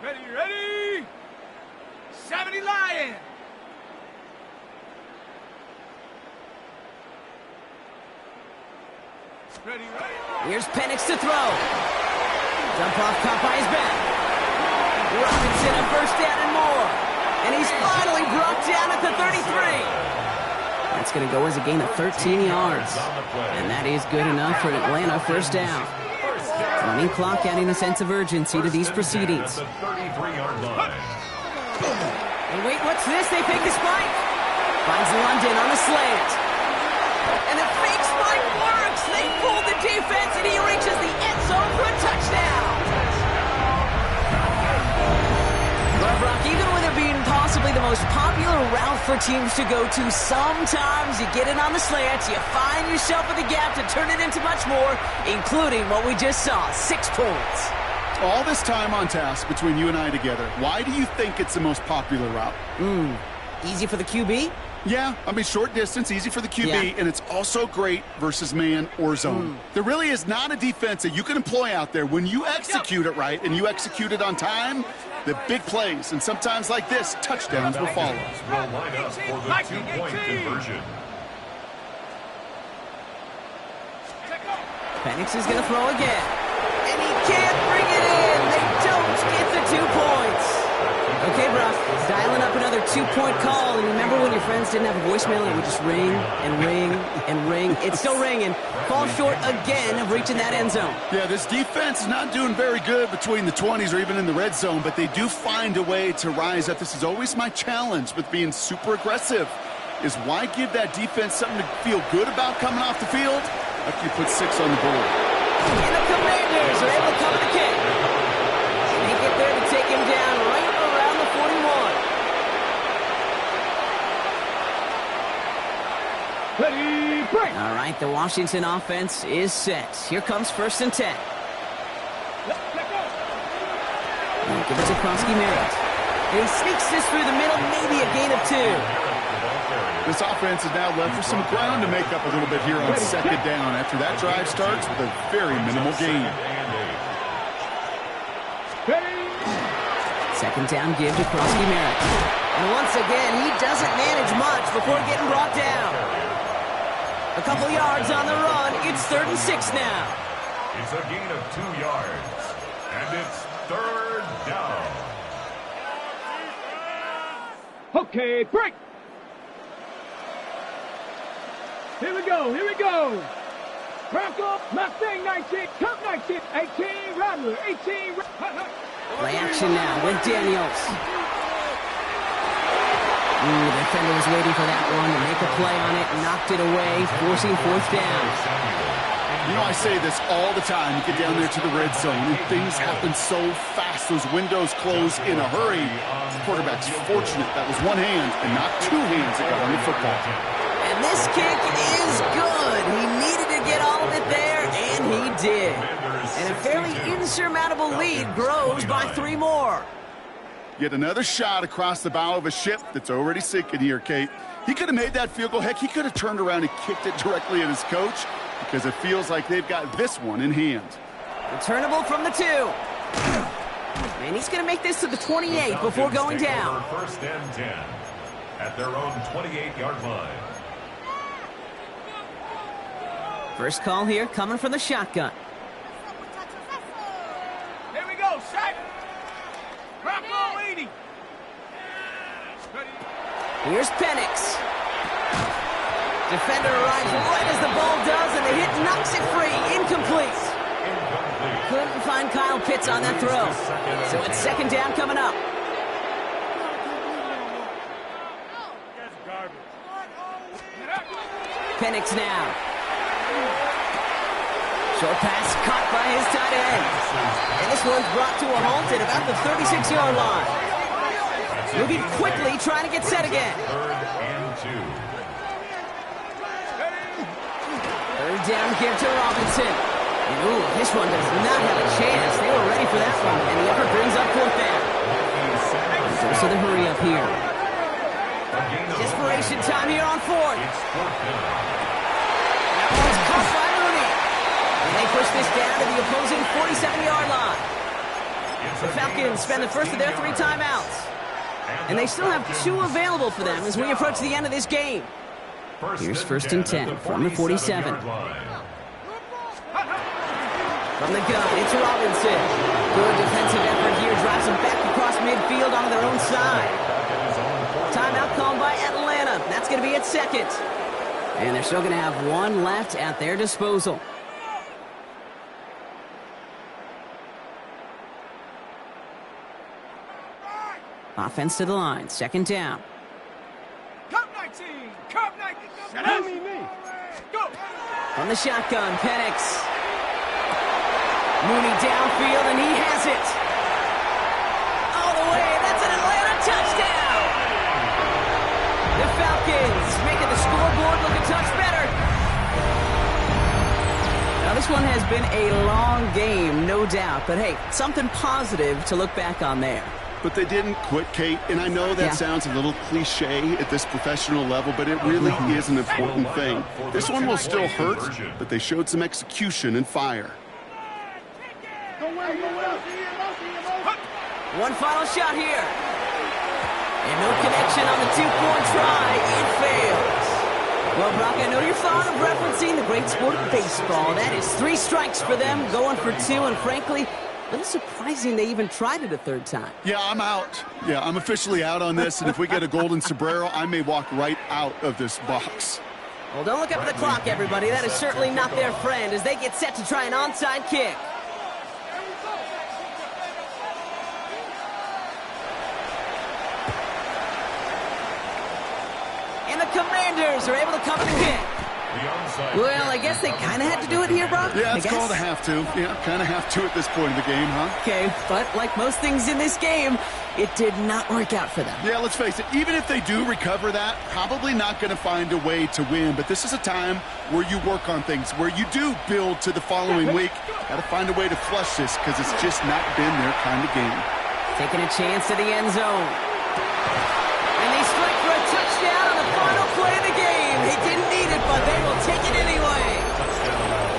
Ready? 70 Lion. Ready. Here's Penix to throw. Jump off caught by his back. Robinson a first down and more. And he's finally brought down at the 33. That's going to go as a gain of 13 yards. And that is good enough for Atlanta first down. Running clock adding a sense of urgency to these proceedings. And wait, what's this? They fake the spike. Finds London on the slant. And the fake spike works. They pull the defense and he reaches the end zone for a touchdown. But Brock, even with it being possibly the most popular route for teams to go to, sometimes you get it on the slant, you find yourself in the gap to turn it into much more, including what we just saw, 6 points. All this time on task between you and I together, why do you think it's the most popular route? Easy for the QB? Yeah, I mean, short distance, easy for the QB, and it's also great versus man or zone. There really is not a defense that you can employ out there when you execute it right and you execute it on time, the big plays, and sometimes like this, touchdowns will follow. Will line up for the 2-point conversion. Penix is going to throw again. And he can't bring it in. They don't get the 2 points. Okay, Brock, dialing up another 2-point call. And remember when your friends didn't have a voicemail and it would just ring and ring and ring? It's still ringing. Fall short again of reaching that end zone. Yeah, this defense is not doing very good between the 20s or even in the red zone, but they do find a way to rise up. This is always my challenge with being super aggressive, is why give that defense something to feel good about coming off the field after you put 6 on the board. And the Commanders are able to cover the kick. They get there to take him down right around the 41. Ready, break. All right, the Washington offense is set. Here comes 1st and 10. And give it to Krosky Merritt. And he sneaks this through the middle, maybe a gain of 2. This offense is now left for some ground to make up a little bit here on 2nd down after that drive starts with a very minimal gain. 2nd down give to Krosky Merritt. And once again, he doesn't manage much before getting brought down. A couple yards on the run. It's 3rd and 6 now. It's a gain of 2 yards. And it's 3rd down. Okay, break. Here we go. Bronco, Mustang 19, Cup 19, 18, Rattler, 18. Play action now with Daniels. The defender was waiting for that one to make a play on it, knocked it away, forcing 4th down. You know, I say this all the time. You get down there to the red zone, and things happen so fast. Those windows close in a hurry. The quarterback's fortunate that was one hand and not two hands that got on the football. And this kick is good. He needed to get all of it there, and he did. And a fairly insurmountable lead grows by 3 more. Yet another shot across the bow of a ship that's already sinking here, Kate. He could have made that field goal. Heck, he could have turned around and kicked it directly at his coach because it feels like they've got this one in hand. Returnable from the 2. And he's going to make this to the 28 before going down. First and 10 at their own 28-yard line. First call here coming from the shotgun. Here we go, set. Rock roll 80. Here's Penix. Defender arrives right as the ball does, and the hit knocks it free. Incomplete. Couldn't find Kyle Pitts on that throw. So it's second down coming up. Penix now. Short pass caught by his tight end. And this one's brought to a halt at about the 36-yard line. Moving quickly, trying to get set again. Third and 2. Third down give to Robinson. Ooh, this one does not have a chance. They were ready for that one, and the effort brings up fourth down. So the hurry up here. Desperation time here on fourth. That one's caught by Mooney. And they push this down to the opposing 47-yard line. The Falcons spend the first of their 3 timeouts. And they still have 2 available for them as we approach the end of this game. Here's first and 10 from the 47. From the gun, it's Robinson. Good defensive effort here, drives them back across midfield onto their own side. Timeout called by Atlanta. That's going to be at second. And they're still going to have 1 left at their disposal. Offense to the line, second down. Cup 19, Cup 19. Go. From the shotgun, Penix. Mooney downfield, and he has it. All the way, that's an Atlanta touchdown. The Falcons making the scoreboard look a touch better. Now, this one has been a long game, no doubt. But, hey, something positive to look back on there. But they didn't quit, Kate, and I know that sounds a little cliche at this professional level, but it really is an important thing. This one will still hurt, but they showed some execution and fire. One final shot here. And no connection on the 2-point try. It fails. Well, Brock, I know you're fond of referencing the great sport of baseball. That is 3 strikes for them, going for 2, and frankly, a little surprising they even tried it a 3rd time. Yeah, I'm out. Yeah, I'm officially out on this, and if we get a golden sombrero, I may walk right out of this box. Well, don't look up at the clock, everybody. That is certainly not their friend as they get set to try an onside kick. And the Commanders are able to cover the kick. Well, I guess they kind of had to do it here, Brock. Yeah, it's called a have to. Yeah, kind of have to at this point in the game, huh? Okay, but like most things in this game, it did not work out for them. Yeah, let's face it, even if they do recover that, probably not going to find a way to win. But this is a time where you work on things, where you do build to the following week. Got to find a way to flush this because it's just not been their kind of game. Taking a chance to the end zone. And they strike for a touchdown on the final play of the game. They didn't need it, but they will take it anyway.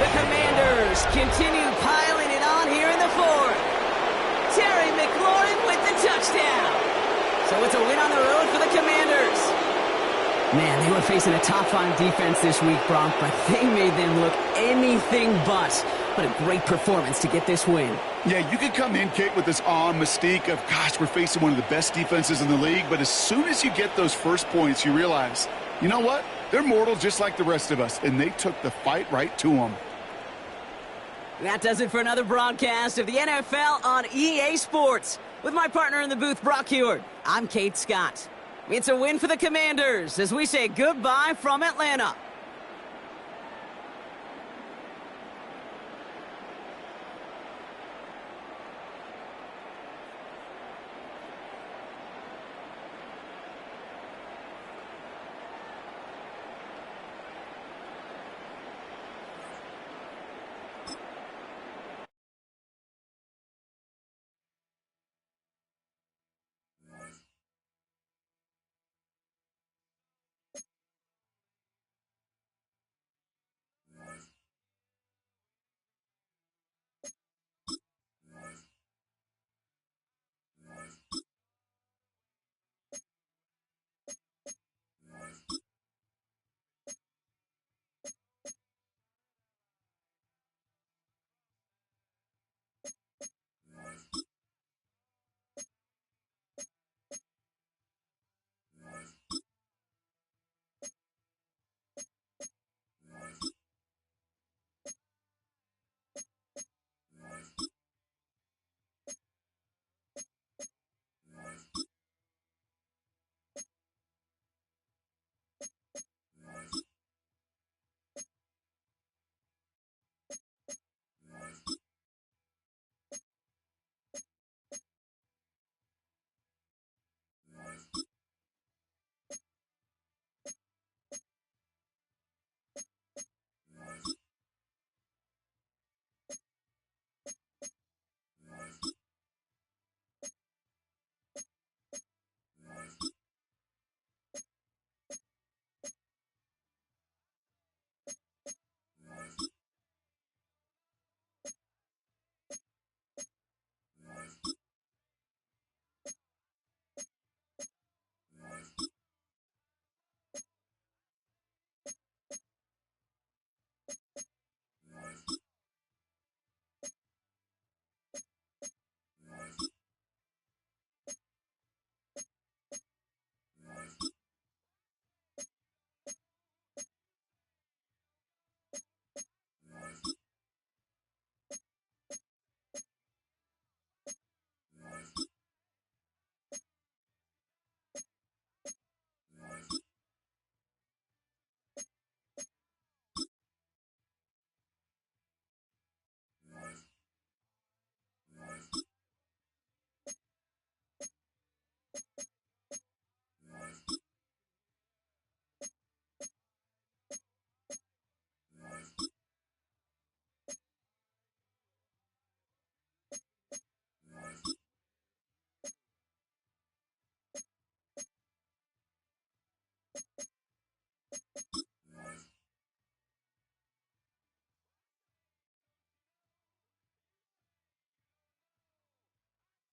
The Commanders continue piling it on here in the 4th. Terry McLaurin with the touchdown. So it's a win on the road for the Commanders. Man, they were facing a top-5 defense this week, Brock, but they made them look anything but. What a great performance to get this win. Yeah, you could come in, Kate, with this awe and mystique of, gosh, we're facing one of the best defenses in the league, but as soon as you get those first points, you realize, you know what? They're mortal just like the rest of us, and they took the fight right to them. That does it for another broadcast of the NFL on EA Sports. With my partner in the booth, Brock Huard, I'm Kate Scott. It's a win for the Commanders as we say goodbye from Atlanta.